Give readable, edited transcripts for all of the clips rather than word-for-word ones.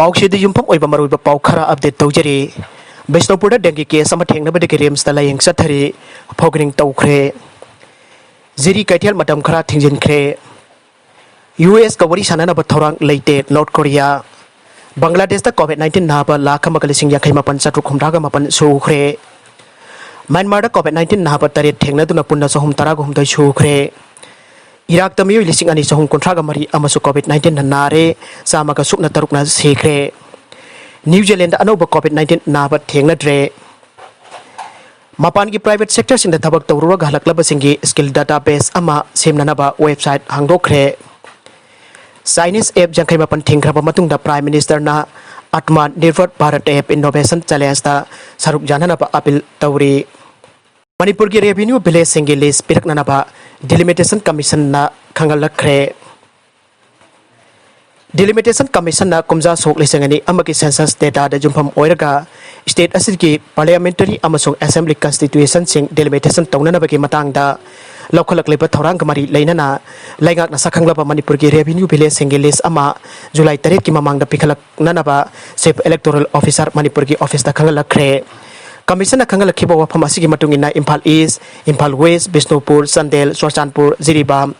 Pauxid Yumpam Oibamaru Paukara update Tojeri, Besnopura Dengi case, some thing nobody games the lying Satari, Pogring Tokre, Ziri Katial Madam Kara Tinjin Kre, US Kawari Sanana Batorang late North Korea, Bangladesh the COVID-19 Naba, Lakamakaling Yakamapan Satrukum Mapan Sukre, Myanmar the COVID-19 Naba Tari Tengna Dunapunda Sohum Taragum the Shukre. Iraq the Mui listing ani sahung kontraga mari amasu COVID-19 na nare sama ka sukna taruk na sekre. New Zealand ano ba COVID-19 na ba thengna dre. Mapan ki private sector sing da thabak tawrura khllaga singgi skill database ama semna na ba website khanghalllakhre. Chinese app jangkai mapan thengkra ba matung da Prime Minister na Atman Nirbhar Bharat App Innovation Challenge da saruk jana na ba appeal tawri. Manipur ki revenue village singgi list Pirknaba Delimitation Commission na khanghanllakhre. Delimitation Commission na kumza sok lisangani amaki census data da jumpam oiraga state asiki parliamentary amasung assembly constitution sing delimitation tongna na bagi matang da Laothokkhre ba thorang kamari leinana laingak na sakhanglaba Manipur ki revenue village singgi list ama July 3 ki mamang da pikhalak nanaba chief electoral officer Manipur ki office da khanghanllakhre. Commission na khanghanllakhre ba wafam asigi matungina Imphal East, Imphal West, Bishnupur, Sandel, Sorchanpur, Jiribam,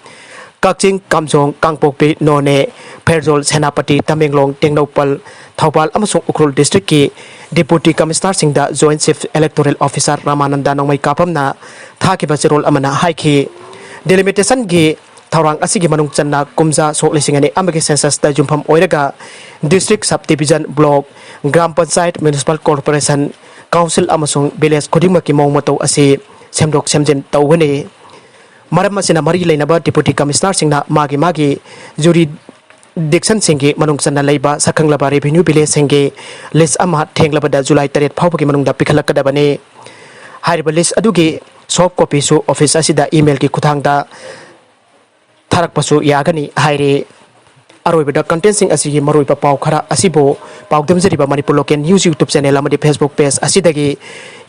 Kakching, Kamjong, Kangpokpi, None, Pherjol, Senapati, Tamenglong, Tengnopal, Thoubal amasung Ukhrul district ki Deputy Commissioner singda Joint Chief Electoral Officer Ramananda nongmai kapam na thakiba role amana haiki delimitation gi thorang asigi manung channa kumja sok lisingani amagi census da jumpham oiraga district subdivision block gram panchayat municipal corporation council amasung village khudingma ki mong mato asi semdok semjen tawani maram masina mari leinaba deputy commissioner singna magi juri Dixon Singgi manung channa leiba sakhanglaba revenue village singgi list ama thenglaba da July 3 phawbagi manung da pikhalakadabani hariba list adugi soft copy su office asida email ki khuthang da tharakpasu yagani haire aroibada content sing asigi maroiba paw khara asibo pawdam jariba Manipur Local News YouTube channel amadi Facebook page asidagi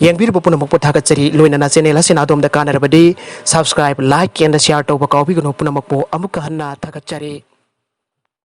yengbirbu punamuk pothagatchari loinana channel asina adom da kanarabadi subscribe like and share to ba kawbi gono punamuk po amuka hanna thagatchari